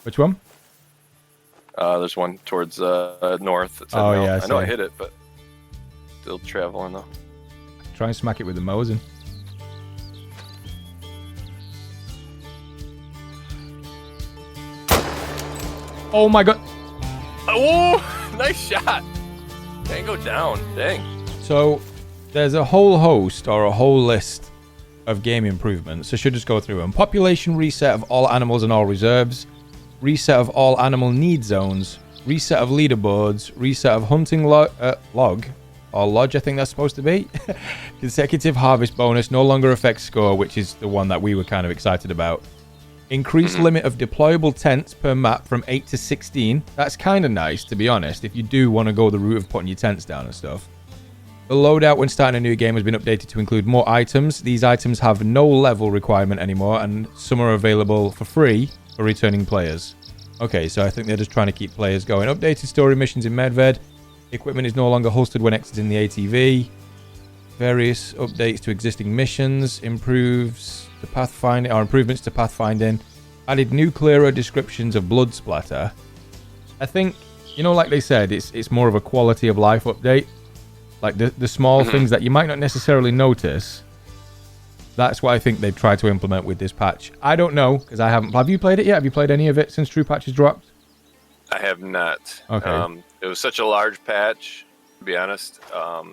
Which one? There's one towards north. Oh, no. yeah, I know I hit it, but still traveling though. Try and smack it with the Mosin. Oh my god. Oh, nice shot. Dang, go down. Dang. So, there's a whole host or a whole list of game improvements. I should just go through them. Population reset of all animals and all reserves. Reset of all animal need zones. Reset of leaderboards. Reset of hunting log. Or lodge, I think that's supposed to be. Consecutive harvest bonus no longer affects score, which is the one that we were kind of excited about. Increased limit of deployable tents per map from 8 to 16. That's kind of nice, to be honest, if you do want to go the route of putting your tents down and stuff. The loadout when starting a new game has been updated to include more items. These items have no level requirement anymore, and some are available for free for returning players. Okay, so I think they're just trying to keep players going. Updated story missions in Medved. Equipment is no longer holstered when exiting the ATV. Various updates to existing missions. Improvements to pathfinding. Added new clearer descriptions of blood splatter. I think, like they said, it's more of a quality of life update. Like the small things that you might not necessarily notice. That's what I think they've tried to implement with this patch. I don't know, because I haven't. Have you played it yet? Have you played any of it since True Patch has dropped? I have not. Okay. It was such a large patch, to be honest. I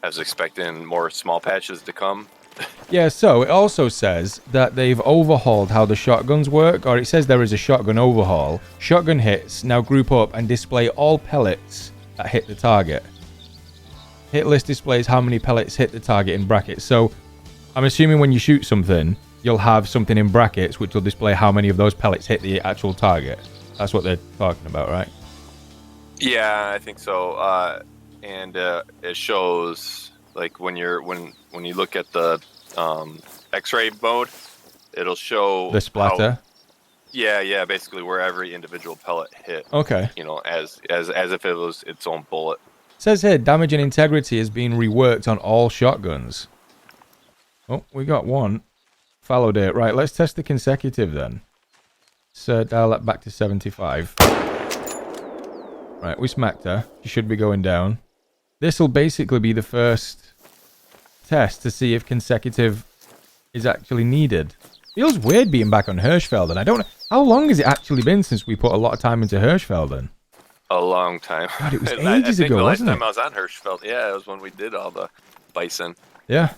was expecting more small patches to come. Yeah, so it also says that they've overhauled how the shotguns work, or it says there is a shotgun overhaul. Shotgun hits now group up and display all pellets that hit the target. Hit list displays how many pellets hit the target in brackets. So I'm assuming when you shoot something, you'll have something in brackets which will display how many of those pellets hit the actual target. That's what they're talking about, right? Yeah, I think so. And it shows like when you look at the X-ray mode, it'll show The splatter. Yeah, basically where every individual pellet hit. Okay. As if it was its own bullet. It says here damage and integrity has been reworked on all shotguns. Oh, we got one. Followed it. Right, let's test the consecutive then. So dial that back to 75. Right, we smacked her. She should be going down. This will basically be the first test to see if consecutive is actually needed. Feels weird being back on Hirschfelden. I don't know. How long has it actually been since we put a lot of time into Hirschfelden? A long time. God, it was ages ago, wasn't it? The last time I was on Hirschfeld, yeah, it was when we did all the bison. Yeah.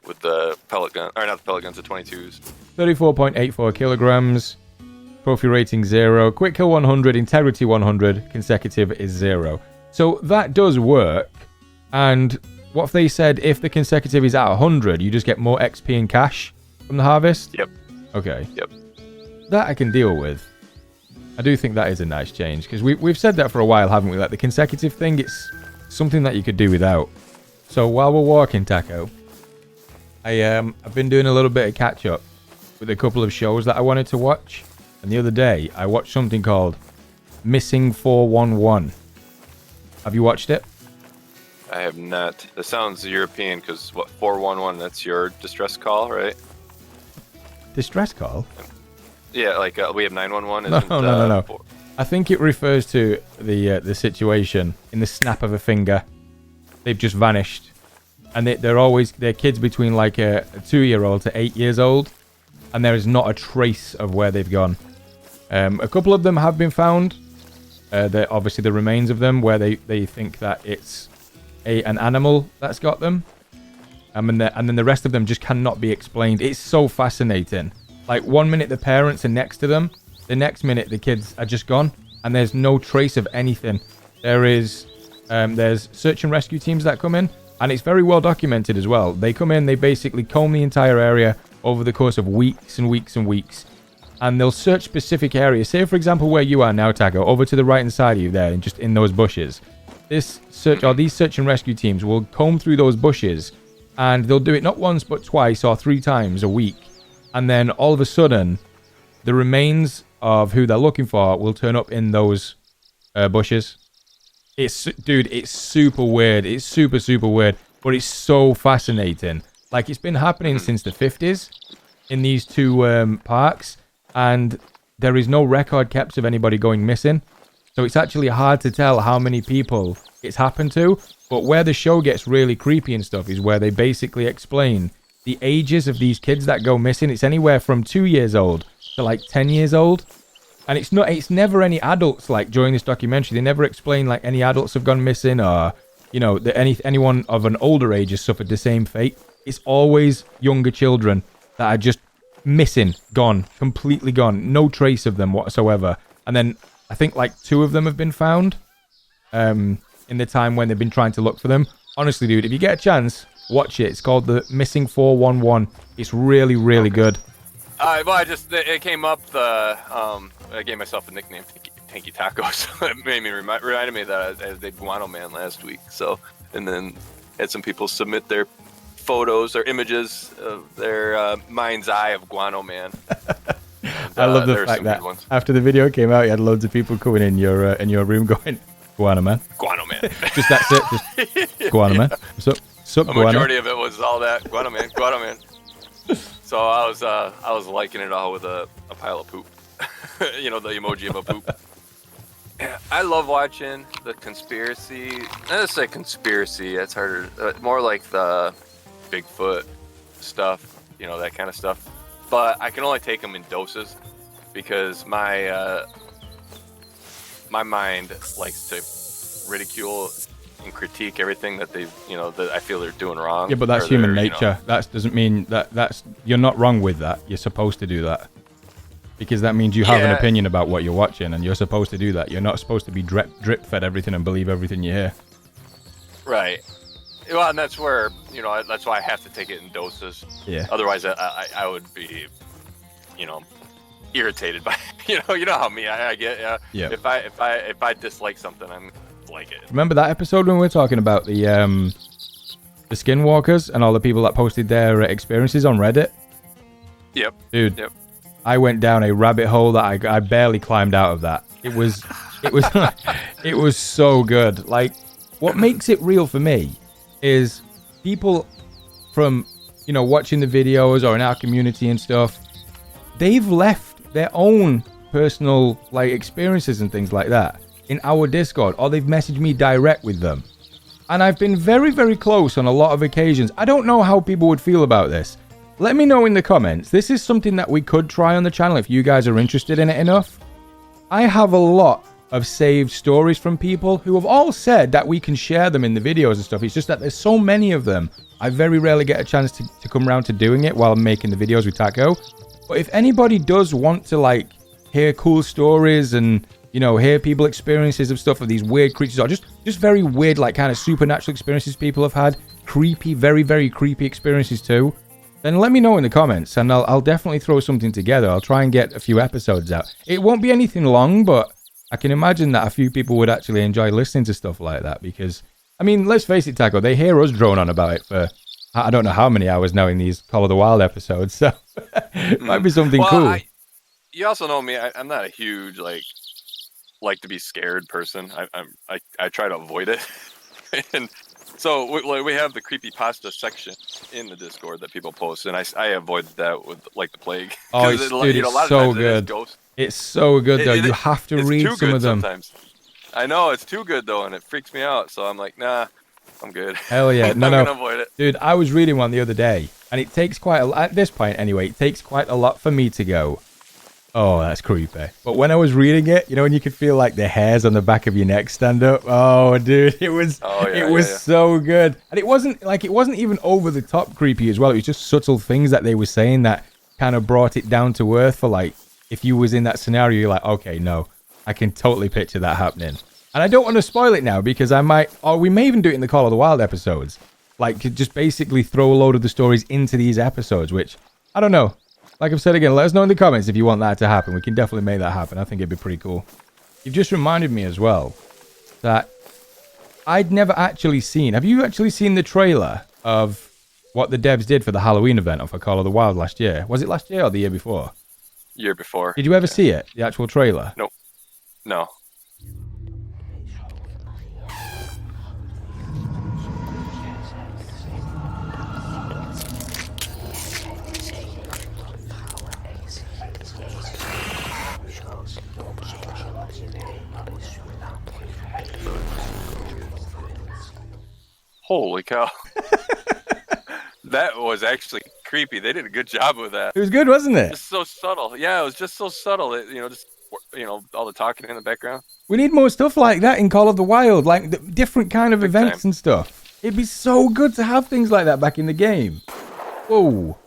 With the pellet gun, or not the pellet guns, the 22s. 34.84 kilograms. Trophy rating 0. Quick kill 100. Integrity 100. Consecutive is 0. So that does work. And what if they said if the consecutive is at 100, you just get more XP and cash from the harvest? Yep. Okay. Yep. That I can deal with. I do think that is a nice change, because we've said that for a while, haven't we? Like the consecutive thing, it's something that you could do without. So while we're walking, Taco, I've been doing a little bit of catch up with a couple of shows that I wanted to watch. And the other day, I watched something called Missing 411. Have you watched it? I have not. That sounds European, because 411, that's your distress call, right? Distress call? Yeah, like we have 911. No. I think it refers to the situation in the snap of a finger. They've just vanished. And they're kids between like a 2-year-old to 8 years old. And there is not a trace of where they've gone. A couple of them have been found. They're obviously the remains of them, where they think that it's an animal that's got them. And then the rest of them just cannot be explained. It's so fascinating. Like 1 minute the parents are next to them. The next minute the kids are just gone. And there's no trace of anything. There's search and rescue teams that come in. And it's very well documented as well. They come in, they basically comb the entire area over the course of weeks and weeks and weeks. And they'll search specific areas. Say, for example, where you are now, Taco, over to the right-hand side of you there, and just in those bushes. These search and rescue teams will comb through those bushes, and they'll do it not once, but twice or 3 times a week. And then all of a sudden, the remains of who they're looking for will turn up in those bushes. It's super weird. It's super, super weird. But it's so fascinating. Like, it's been happening since the 50s in these two parks. And there is no record kept of anybody going missing. So it's actually hard to tell how many people it's happened to. But where the show gets really creepy and stuff is where they basically explain the ages of these kids that go missing. It's anywhere from 2 years old to like 10 years old. And it's never any adults, like during this documentary. They never explain like any adults have gone missing or, you know, that anyone of an older age has suffered the same fate. It's always younger children that are just missing, gone, completely gone. No trace of them whatsoever. And then I think like 2 of them have been found in the time when they've been trying to look for them. Honestly, dude, if you get a chance, watch it. It's called The Missing 411. It's really, really good. Well, it came up. I gave myself a nickname, Tanky Taco, so it made me reminded me that I did Guano Man last week. So, and then had some people submit their photos or images of their mind's eye of Guano Man. And, I love the fact that after the video came out, you had loads of people coming in your room going, Guano Man. Guano Man. Just that's it. Just Guano Man. Sup, A Guano? majority of it was all that Guano Man, Guano Man. So I was liking it all with a pile of poop. You know, the emoji of a poop. Yeah, I love watching the conspiracy. Not to say conspiracy, that's harder. More like the Bigfoot stuff, you know, that kind of stuff. But I can only take them in doses because my mind likes to ridicule and critique everything that they, you know, that I feel they're doing wrong. Yeah, but that's human nature. You know, that doesn't mean that's you're not wrong with that. You're supposed to do that because that means you have an opinion about what you're watching, and you're supposed to do that. You're not supposed to be drip fed everything and believe everything you hear. Right. Well, and that's where, you know, that's why I have to take it in doses. Yeah. Otherwise, I would be, you know, irritated by, you know how me I get. Yeah. If I dislike something, I'm like it. Remember that episode when we were talking about the skinwalkers and all the people that posted their experiences on Reddit? Yep. Dude. Yep. I went down a rabbit hole that I barely climbed out of that. It was it was so good. Like, what makes it real for me is people from, you know, watching the videos or in our community and stuff, they've left their own personal like experiences and things like that in our Discord, or they've messaged me direct with them. And I've been very, very close on a lot of occasions. I don't know how people would feel about this. Let me know in the comments. This is something that we could try on the channel if you guys are interested in it enough. I have a lot of saved stories from people who have all said that we can share them in the videos and stuff. It's just that there's so many of them. I very rarely get a chance to come around to doing it while I'm making the videos with Taco. But if anybody does want to like hear cool stories and, you know, hear people experiences of stuff of these weird creatures or just very weird, like kind of supernatural experiences people have had, creepy, very, very creepy experiences too, then let me know in the comments and I'll definitely throw something together. I'll try and get a few episodes out. It won't be anything long, but I can imagine that a few people would actually enjoy listening to stuff like that because, I mean, let's face it, Taco, they hear us drone on about it for I don't know how many hours now in these Call of the Wild episodes, so it might be something cool. You also know me, I'm not a huge, like to be scared person. I try to avoid it. And so we have the creepypasta section in the Discord that people post, and I avoid that with like the plague. Oh, it's so good. It's so good though. You have to read some of them. Sometimes. I know it's too good though, and it freaks me out. So I'm like, nah, I'm good. Hell yeah, I'm gonna avoid it. Dude, I was reading one the other day, and it takes quite a lot. At this point, anyway, it takes quite a lot for me to go, oh, that's creepy. But when I was reading it, you know, when you could feel like the hairs on the back of your neck stand up. Oh, dude, it was so good. And it wasn't even over the top creepy as well. It was just subtle things that they were saying that kind of brought it down to earth for like, if you was in that scenario, you're like, okay, no, I can totally picture that happening. And I don't want to spoil it now because I might, or we may even do it in the Call of the Wild episodes. Like, just basically throw a load of the stories into these episodes, which, I don't know. Like I've said again, let us know in the comments if you want that to happen. We can definitely make that happen. I think it'd be pretty cool. You've just reminded me as well that I'd never actually seen. Have you actually seen the trailer of what the devs did for the Halloween event for Call of the Wild last year? Was it last year or the year before? Year before. Did you ever see it? The actual trailer? Nope. No. Holy cow. That was actually creepy. They did a good job with that. It was good, wasn't it? Just so subtle. Yeah, it was just so subtle. All the talking in the background. We need more stuff like that in Call of the Wild, like different kind of Big events time. and stuff. It'd be so good to have things like that back in the game. Whoa.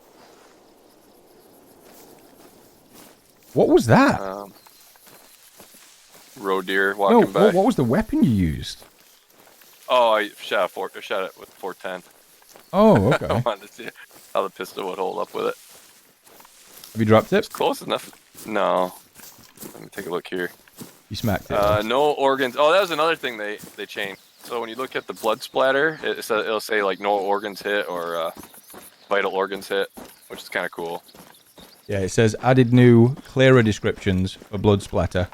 What was that? Roe deer walking by. What was the weapon you used? Oh, I shot it with 410. Oh, okay. I wanted to see how the pistol would hold up with it. Have you dropped it? It's close enough. No. Let me take a look here. You smacked it. No organs. Oh, that was another thing they changed. So when you look at the blood splatter, it'll say like no organs hit or vital organs hit, which is kind of cool. Yeah, it says added new, clearer descriptions for blood splatter.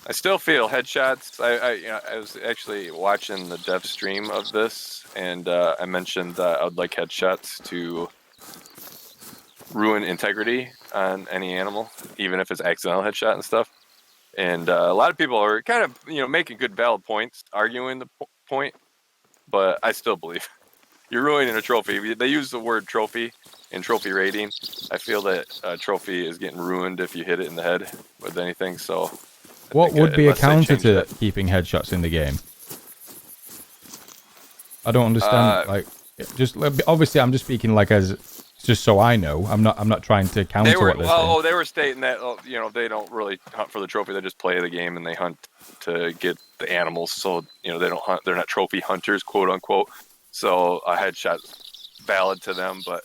I still feel headshots. I was actually watching the dev stream of this, and I mentioned that I would like headshots to ruin integrity on any animal, even if it's accidental headshot and stuff. And a lot of people are kind of making good valid points, arguing the point, but I still believe you're ruining a trophy. They use the word trophy in trophy rating. I feel that a trophy is getting ruined if you hit it in the head with anything. So what would be a unless they counter change to that. keeping headshots in the game? I don't understand. Obviously, I'm just speaking just so I know. I'm not trying to counter what they're saying. They were stating that they don't really hunt for the trophy. They just play the game and they hunt to get the animals. So they don't hunt. They're not trophy hunters, quote unquote. So a headshot's valid to them, but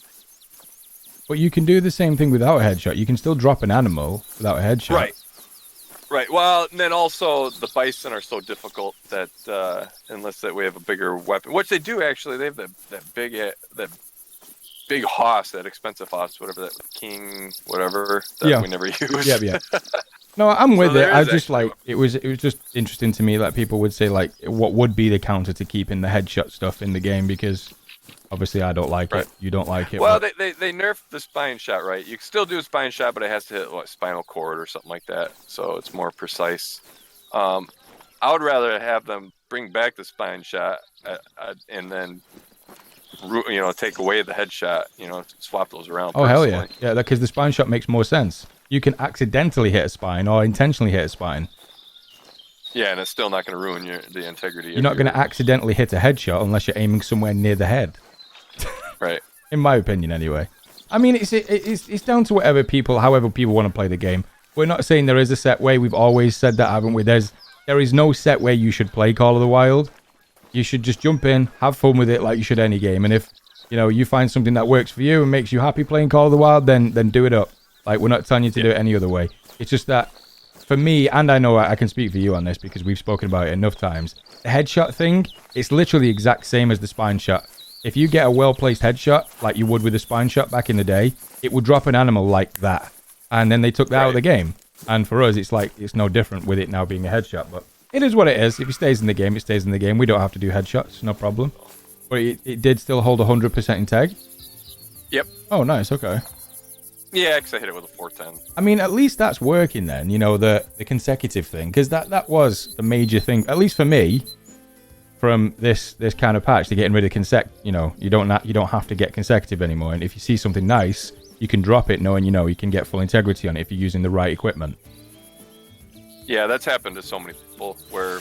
you can do the same thing without a headshot. You can still drop an animal without a headshot. Right. Well, and then also the bison are so difficult that unless that we have a bigger weapon, which they do actually, they have that big hoss, that expensive hoss, whatever that king, whatever that we never use. Yeah. No, I'm with it. I just actually it was just interesting to me that people would say what would be the counter to keeping the headshot stuff in the game, because obviously I don't like it. You don't like it. Well, they nerfed the spine shot, right? You can still do a spine shot, but it has to hit spinal cord or something like that, so it's more precise. I would rather have them bring back the spine shot and then take away the headshot. Swap those around. Oh hell yeah, yeah! Because the spine shot makes more sense. You can accidentally hit a spine or intentionally hit a spine. Yeah, and it's still not going to ruin the integrity. You're not going to accidentally hit a headshot unless you're aiming somewhere near the head. Right. In my opinion, anyway. I mean, it's down to however people want to play the game. We're not saying there is a set way. We've always said that, haven't we? There is no set way you should play Call of the Wild. You should just jump in, have fun with it like you should any game. And if you find something that works for you and makes you happy playing Call of the Wild, then do it up. Like, we're not telling you to do it any other way. It's just that for me, and I know I can speak for you on this because we've spoken about it enough times, the headshot thing, it's literally the exact same as the spine shot. If you get a well-placed headshot, like you would with a spine shot back in the day, it would drop an animal like that. And then they took that out of the game. And for us, it's no different with it now being a headshot. But it is what it is. If it stays in the game, it stays in the game. We don't have to do headshots, no problem. But it did still hold 100% in tag? Yep. Oh, nice, okay. Yeah, because I hit it with a 410. I mean, at least that's working then, the consecutive thing. Because that was the major thing, at least for me, from this kind of patch, to getting rid of you don't have to get consecutive anymore. And if you see something nice, you can drop it knowing you can get full integrity on it if you're using the right equipment. Yeah, that's happened to so many people where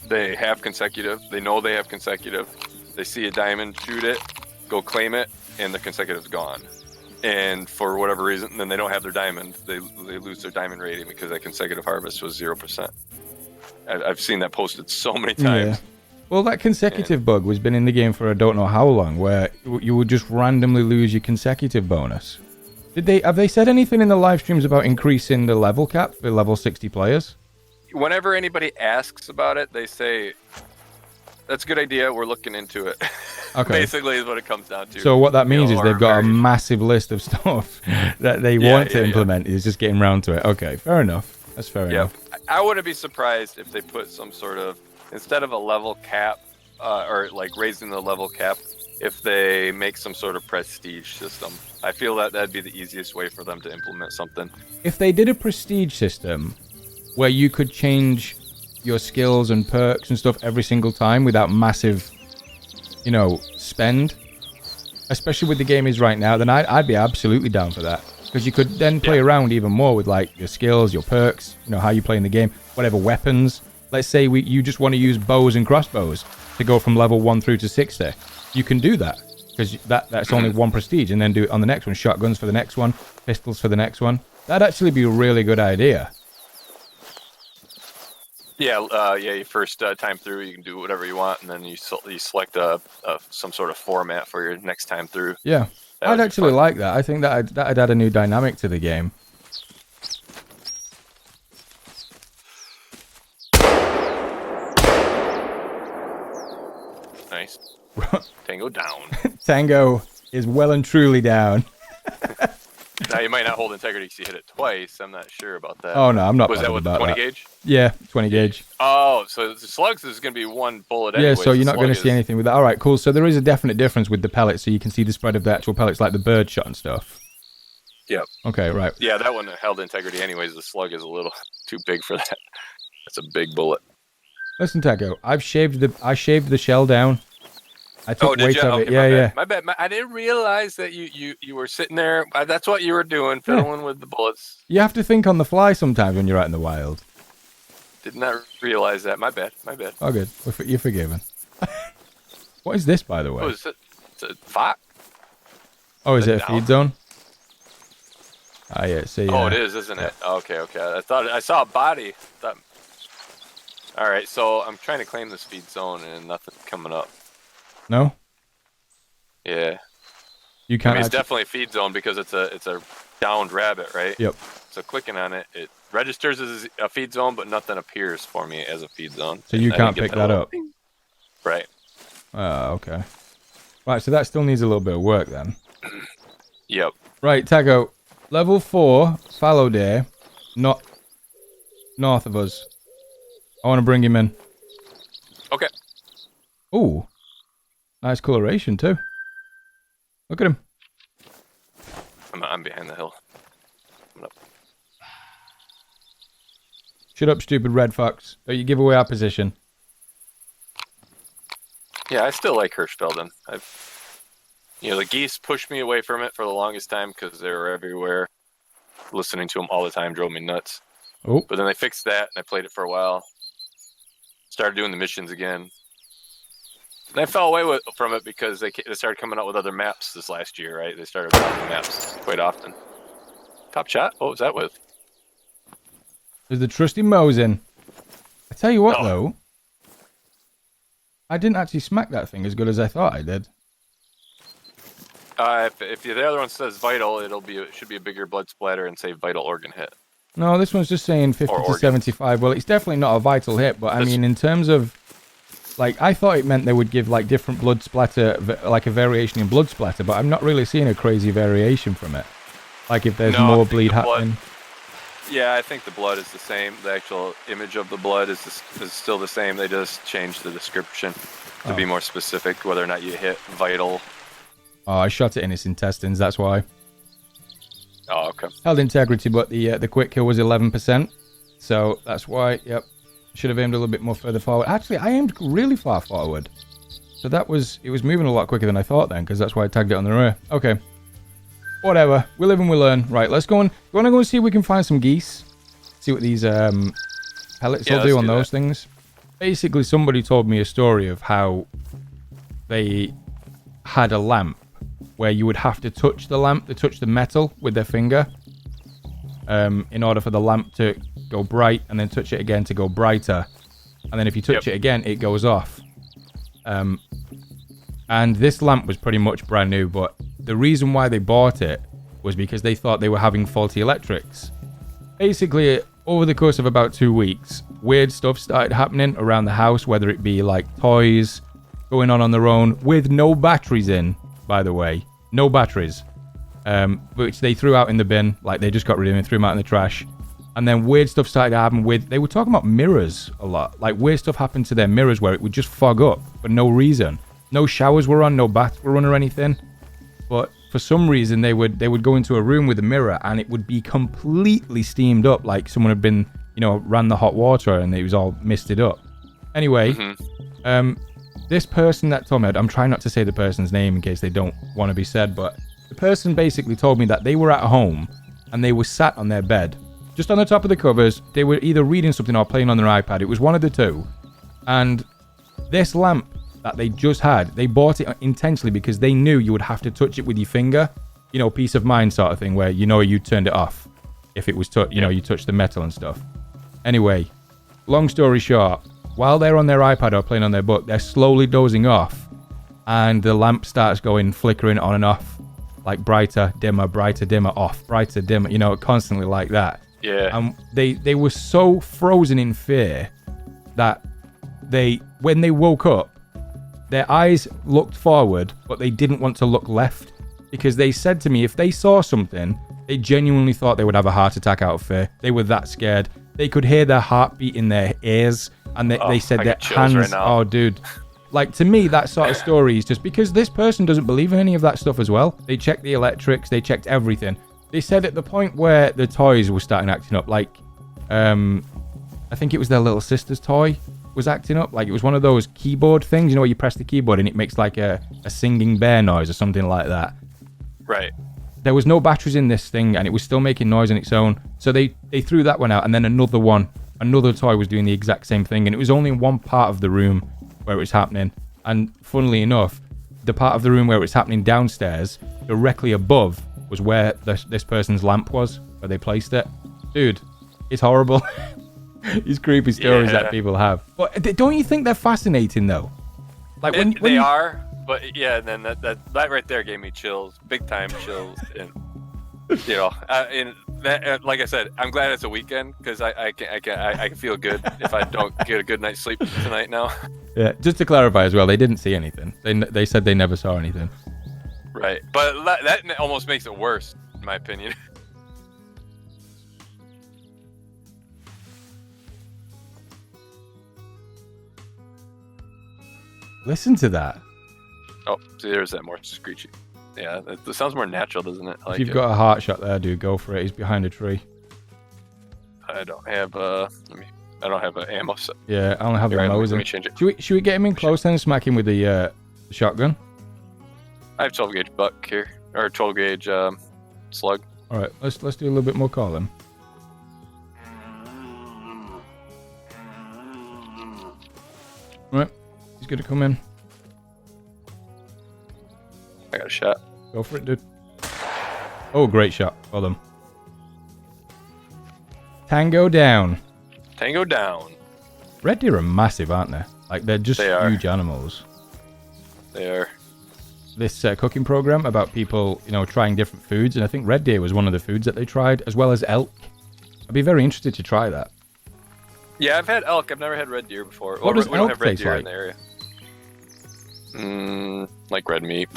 they have consecutive, they know they have consecutive, they see a diamond, shoot it, go claim it, and the consecutive's gone. And for whatever reason, then they don't have their diamond. They lose their diamond rating because that consecutive harvest was 0%. I've seen that posted so many times. Yeah. Well, that consecutive bug has been in the game for I don't know how long, where you would just randomly lose your consecutive bonus. Have they said anything in the live streams about increasing the level cap for level 60 players? Whenever anybody asks about it, they say, that's a good idea, we're looking into it. Okay. Basically is what it comes down to. So what that means is they've got a massive list of stuff that they want to implement. It's just getting around to it. Okay, fair enough. That's fair enough. I wouldn't be surprised if they put some sort of, instead of a level cap, or like raising the level cap, if they make some sort of prestige system. I feel that that'd be the easiest way for them to implement something. If they did a prestige system where you could change your skills and perks and stuff every single time without massive, spend, especially with the game is right now, then I'd be absolutely down for that. Because you could then play around even more with like your skills, your perks, how you play in the game, whatever weapons. Let's say you just want to use bows and crossbows to go from level 1 through to 60. You can do that because that's only 1 prestige, and then do it on the next one. Shotguns for the next one, pistols for the next one. That'd actually be a really good idea. Yeah, your first time through, you can do whatever you want, and then you select some sort of format for your next time through. Yeah. I'd actually like that. I think that'd add a new dynamic to the game. Nice. Tango down. Tango is well and truly down. Now, you might not hold integrity because you hit it twice. I'm not sure about that. Oh, no, I'm not. Was that with the 20 gauge? Yeah, 20 gauge. Oh, so the slugs is going to be one bullet anyway. Yeah, so you're not going to see anything with that. All right, cool. So there is a definite difference with the pellets, so you can see the spread of the actual pellets, like the bird shot and stuff. Yep. Okay, right. Yeah, that one held integrity anyways. The slug is a little too big for that. That's a big bullet. Listen, Taco, I shaved the shell down. I took weight of it. Yeah. My bad. I didn't realize that you were sitting there. That's what you were doing, fiddling with the bullets. You have to think on the fly sometimes when you're out in the wild. Did not realize that. My bad. Oh, good. You're forgiven. What is this, by the way? Oh, it's a fox. Oh, is it a feed zone? Ah, yeah. See. Oh, it is, isn't it? Okay. I thought I saw a body. All right, so I'm trying to claim this feed zone and nothing's coming up. No. Yeah. You can't. It's definitely a feed zone because it's a downed rabbit, right? Yep. So clicking on it, it registers as a feed zone, but nothing appears for me as a feed zone. So you can't pick that up. Right. Okay. Right, so that still needs a little bit of work then. Yep. Right, Tago. Level 4, fallow day, not north of us. I want to bring him in. Okay. Ooh. Nice coloration too. Look at him. I'm behind the hill. Coming up. Shut up, stupid red fox. Don't you give away our position. Yeah, I still like Hirschfelden. The geese pushed me away from it for the longest time because they were everywhere. Listening to them all the time drove me nuts. Oh. But then they fixed that, and I played it for a while. Started doing the missions again. And I fell away from it because they started coming out with other maps this last year, right? They started mapping maps quite often. Top shot? What was that with? There's the trusty Mosin. I tell you what, though. I didn't actually smack that thing as good as I thought I did. If the other one says vital, it should be a bigger blood splatter and say vital organ hit. No, this one's just saying 50 to 75. Well, it's definitely not a vital hit, but I mean, in terms of... Like, I thought it meant they would give, like, different blood splatter, like a variation in blood splatter, but I'm not really seeing a crazy variation from it. Like, if there's more bleed happening. Yeah, I think the blood is the same. The actual image of the blood is still the same. They just changed the description to be more specific, whether or not you hit vital. Oh, I shot it in its intestines, that's why. Oh, okay. Held integrity, but the quick kill was 11%. So, that's why, yep. Should have aimed a little bit more further forward. Actually, I aimed really far forward. So it was moving a lot quicker than I thought then, because that's why I tagged it on the rear. Okay. Whatever. We live and we learn. Right, let's go on. You want to go and see if we can find some geese? See what these pellets will do on those things? Basically, somebody told me a story of how they had a lamp where you would have to touch the lamp, to touch the metal with their finger, in order for the lamp to go bright, and then touch it again to go brighter, and then if you touch it again, it goes off. And this lamp was pretty much brand new, but the reason why they bought it was because they thought they were having faulty electrics. Basically, over the course of about 2 weeks, weird stuff started happening around the house, whether it be like toys going on their own with no batteries in, by the way. No batteries. Which they threw out in the bin, like they just got rid of them and threw them out in the trash. And then weird stuff started happening they were talking about mirrors a lot. Like weird stuff happened to their mirrors where it would just fog up for no reason. No showers were on, no baths were on or anything. But for some reason they would go into a room with a mirror and it would be completely steamed up, like someone had been, ran the hot water and it was all misted up. Anyway, this person that told me, I'm trying not to say the person's name in case they don't want to be said, but the person basically told me that they were at home and they were sat on their bed, just on the top of the covers. They were either reading something or playing on their iPad. It was one of the two. And this lamp that they just had, they bought it intentionally because they knew you would have to touch it with your finger. Peace of mind sort of thing where you turned it off if it was you touched the metal and stuff. Anyway, long story short, while they're on their iPad or playing on their book, they're slowly dozing off and the lamp starts going flickering on and off, like brighter, dimmer, off, brighter, dimmer, constantly like that. Yeah. And they were so frozen in fear that when they woke up, their eyes looked forward, but they didn't want to look left because they said to me if they saw something, they genuinely thought they would have a heart attack out of fear. They were that scared. They could hear their heartbeat in their ears, and they said their hands. Right now. Oh, dude. Like, to me, that sort of story is just because this person doesn't believe in any of that stuff as well. They checked the electrics, they checked everything. They said at the point where the toys were starting acting up, like, I think it was their little sister's toy was acting up. Like, it was one of those keyboard things, where you press the keyboard and it makes like a singing bear noise or something like that. Right. There was no batteries in this thing and it was still making noise on its own. So they threw that one out, and then another toy was doing the exact same thing, and it was only in one part of the room where it was happening. And funnily enough, the part of the room where it was happening downstairs, directly above, was where this person's lamp was, where they placed it. Dude, it's horrible. These creepy stories that people have. But don't you think they're fascinating though? Like when they are, but yeah, and then that right there gave me chills, big time chills, and that, like I said, I'm glad it's a weekend because I can feel good if I don't get a good night's sleep tonight now. Yeah, just to clarify as well, they didn't see anything. They said they never saw anything. Right, but that almost makes it worse, in my opinion. Listen to that. Oh, see, there's that more screechy. Yeah, it sounds more natural, doesn't it? If you've got a heart shot there, dude, go for it. He's behind a tree. I don't have an ammo set. Yeah, I only have the ammo. Let me change it. Should we get him in close and smack him with the shotgun? I have 12 gauge buck here, or 12 gauge slug. All right, let's do a little bit more calling. All right, he's gonna come in. I got a shot. Go for it, dude. Oh, great shot. Well done. Tango down. Tango down. Red deer are massive, aren't they? Like, they're just huge animals. They are. This cooking program about people, trying different foods, and I think red deer was one of the foods that they tried, as well as elk. I'd be very interested to try that. Yeah, I've had elk. I've never had red deer before. What does we don't elk have red taste deer like? in the area. Like red meat.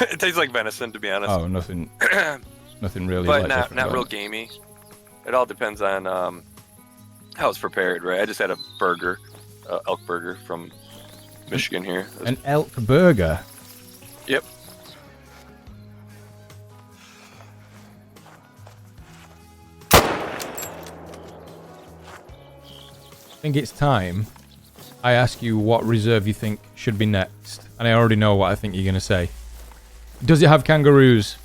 It tastes like venison, to be honest. Oh, nothing really. But like not real gamey. It all depends on how it's prepared, right? I just had a burger, elk burger from Michigan here. An elk burger? Yep. I think it's time I ask you what reserve you think should be next. And I already know what I think you're going to say. Does it have kangaroos?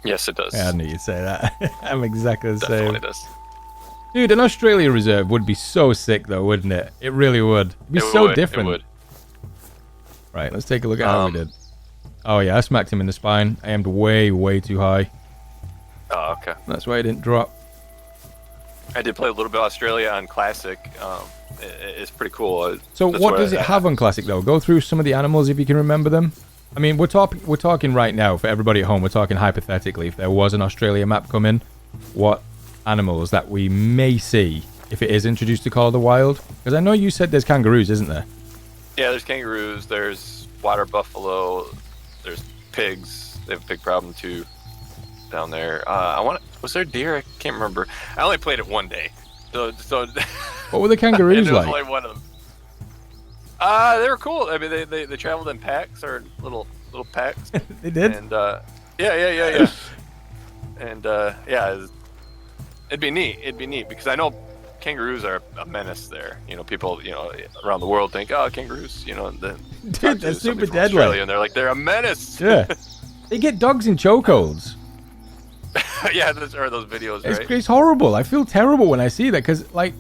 Yes, it does. Yeah, I knew you'd say that. I'm exactly the Definitely same. does. Dude, an Australia reserve would be so sick though, wouldn't it? It really would. It'd be so different. It would. Right, let's take a look at how we did. Oh yeah, I smacked him in the spine. I aimed way, way too high. Oh, okay. That's why I didn't drop. I did play a little bit of Australia on Classic. It's pretty cool. So what does it have on Classic though? Go through some of the animals if you can remember them. I mean, we're talking right now for everybody at home. We're talking hypothetically. If there was an Australia map coming, what animals that we may see if it is introduced to Call of the Wild? Because I know you said there's kangaroos, isn't there? Yeah, there's kangaroos. There's water buffalo. There's pigs. They have a pig problem too down there. Was there deer? I can't remember. I only played it one day. So What were the kangaroos like? Only one of them. They were cool. I mean, they traveled in packs or little packs. They did. And yeah. And yeah, it'd be neat. It'd be neat because I know kangaroos are a menace there. You know, people, around the world think, oh, kangaroos, Dude, they're super deadly. And they're like, they're a menace. Yeah. They get dogs in chokeholds. Yeah, those videos, right? It's horrible. I feel terrible when I see that because, like,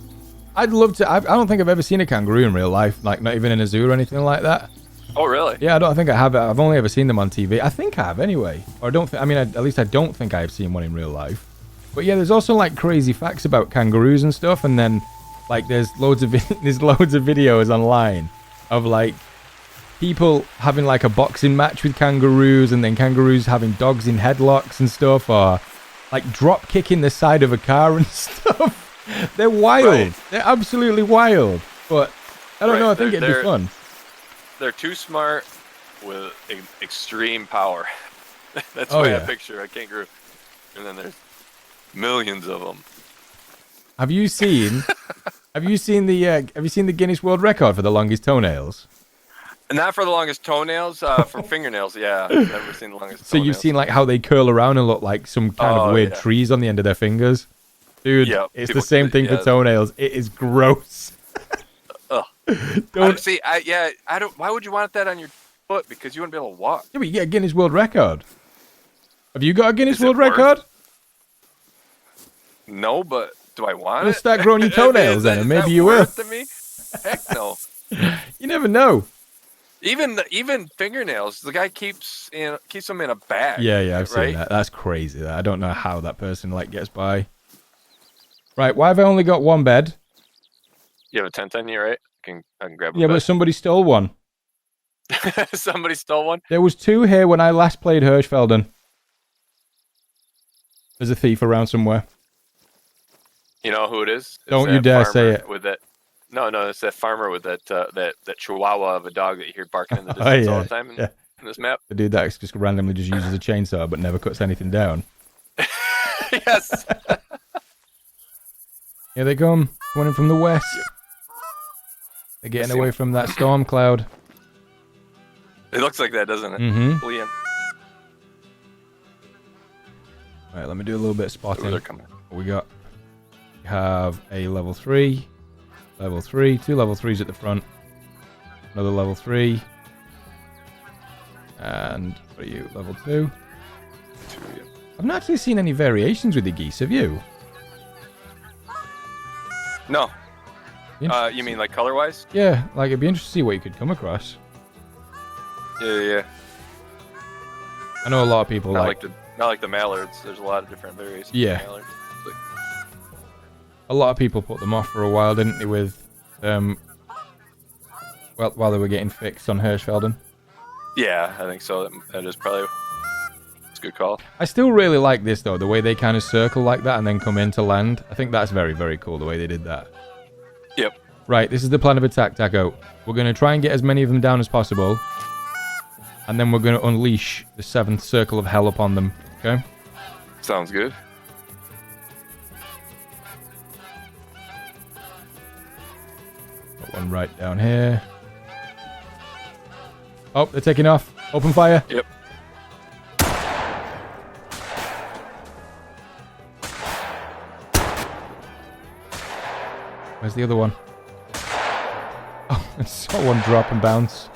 I'd love to. I don't think I've ever seen a kangaroo in real life, like not even in a zoo or anything like that. Oh, really? Yeah, I don't think I have. I've only ever seen them on TV. I think I have anyway. Or I don't think. I mean, at least I don't think I've seen one in real life. But yeah, there's also like crazy facts about kangaroos and stuff, and then like there's loads of videos online of like people having like a boxing match with kangaroos, and then kangaroos having dogs in headlocks and stuff, or like drop kicking the side of a car and stuff. They're wild. Right. They're absolutely wild. But I don't know. I think it'd be fun. They're too smart with extreme power. That's why I picture a kangaroo. And then there's millions of them. Have you seen the Guinness World Record for the longest toenails? Not for the longest toenails, for fingernails, yeah. I've never seen the longest So toenails. You've seen like how they curl around and look like some kind of weird trees on the end of their fingers? Dude, it's the same thing for toenails. It is gross. I don't. Why would you want that on your foot? Because you wouldn't be able to walk. Yeah, but you get a Guinness World Record. Have you got a Guinness World Record? No, but do I want You'll start growing your toenails then, and maybe you will. To me? Heck no. You never know. Even fingernails. The guy keeps them in a bag. Yeah, I've seen that. That's crazy. I don't know how that person like gets by. Right, why have I only got one bed? You have a tent on you, right? I can grab a Yeah, bed. but somebody stole one. Somebody stole one? There was 2 here when I last played Hirschfelden. There's a thief around somewhere. You know who it is? Don't you dare say it. With that, no, it's that farmer with that chihuahua of a dog that you hear barking in the distance all the time in this map. The dude that just randomly just uses a chainsaw but never cuts anything down. Yes. Here they come, running from the west. They're getting away from that storm cloud. It looks like that, doesn't it? Mm-hmm. Fleeing. All right, let me do a little bit of spotting. They're coming. What we got? We have a level 3, 2 level 3s at the front, another level 3, and what are you, level 2? 2, yeah. I've not actually seen any variations with the geese, have you? No. You mean like color-wise? Yeah, like it'd be interesting to see what you could come across. Yeah. I know a lot of people not like the mallards. There's a lot of different variations. Yeah. Of mallards. A lot of people put them off for a while, didn't they, with while they were getting fixed on Hirschfelden. Yeah, I think so. That is probably it's a good call. I still really like this though, the way they kind of circle like that and then come into land. I think that's very, very cool the way they did that. Yep. Right, this is the plan of attack, Taco. We're going to try and get as many of them down as possible. And then we're going to unleash the 7th circle of hell upon them. Okay? Sounds good. Got one right down here. Oh, they're taking off. Open fire. Yep. Where's the other one? Oh, I saw one drop and bounce.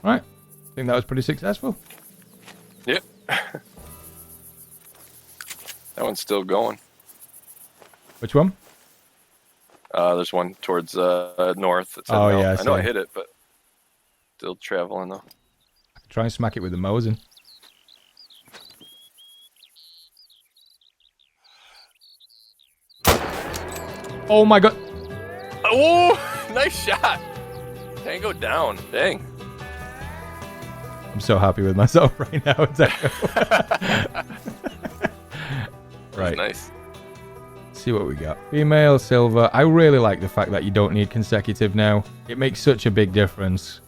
Right. I think that was pretty successful. Yep. That one's still going. Which one? There's one towards north. Oh, yeah. I know I hit it, but still traveling though. Try and smack it with the Mosin. Oh my god. Oh, nice shot. Tango down. Dang. I'm so happy with myself right now. Right. Nice. Let's see what we got. Female, silver. I really like the fact that you don't need consecutive now. It makes such a big difference.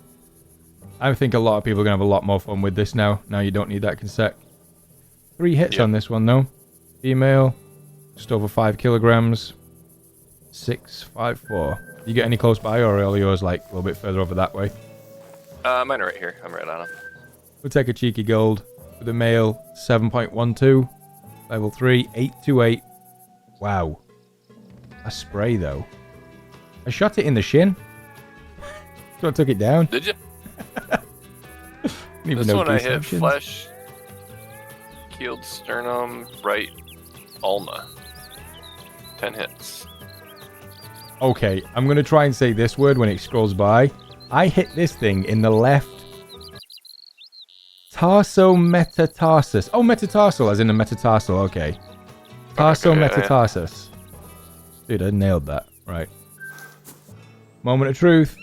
I think a lot of people are going to have a lot more fun with this now. Now you don't need that consec. 3 hits on this one though. Female, just over 5 kilograms. 654. You get any close by, or are all yours like a little bit further over that way? Mine are right here. I'm right on them. We'll take a cheeky gold with a male, 7.12. Level 3, 828. Wow. A spray, though. I shot it in the shin. So I took it down. Did you? Even This know one I Geese hit options. flesh, keeled sternum, right ulna. 10 hits. Okay, I'm going to try and say this word when it scrolls by. I hit this thing in the left tarsometatarsus. Oh, metatarsal, as in a metatarsal. Okay. Tarsometatarsus. Dude, I nailed that. Right. Moment of truth.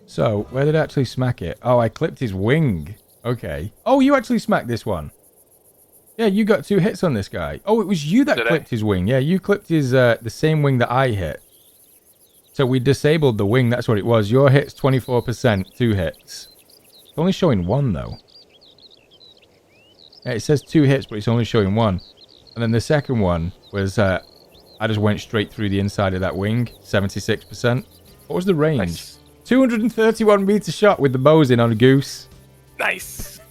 So, where did I actually smack it? Oh, I clipped his wing. Okay. Oh, you actually smacked this one. Yeah, you got 2 hits on this guy. Oh, it was you that clipped his wing. Yeah, you clipped his the same wing that I hit. So we disabled the wing. That's what it was. Your hit's 24%, 2 hits. It's only showing 1, though. Yeah, it says 2 hits, but it's only showing 1. And then the second one was, I just went straight through the inside of that wing, 76%. What was the range? Nice. 231 meter shot with the bows in on a goose. Nice.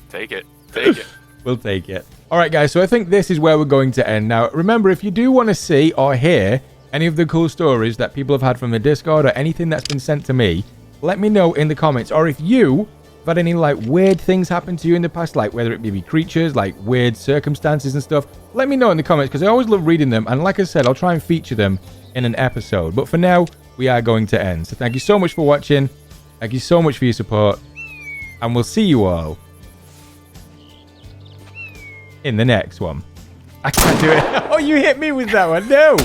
Take it. Take it. We'll take it. All right, guys, so I think this is where we're going to end. Now, remember, if you do want to see or hear any of the cool stories that people have had from the Discord or anything that's been sent to me, let me know in the comments. Or if you have had any, like, weird things happen to you in the past, like whether it be creatures, like weird circumstances and stuff, let me know in the comments, because I always love reading them. And like I said, I'll try and feature them in an episode. But for now, we are going to end. So thank you so much for watching. Thank you so much for your support. And we'll see you all in the next one. I can't do it. Oh, you hit me with that one. No.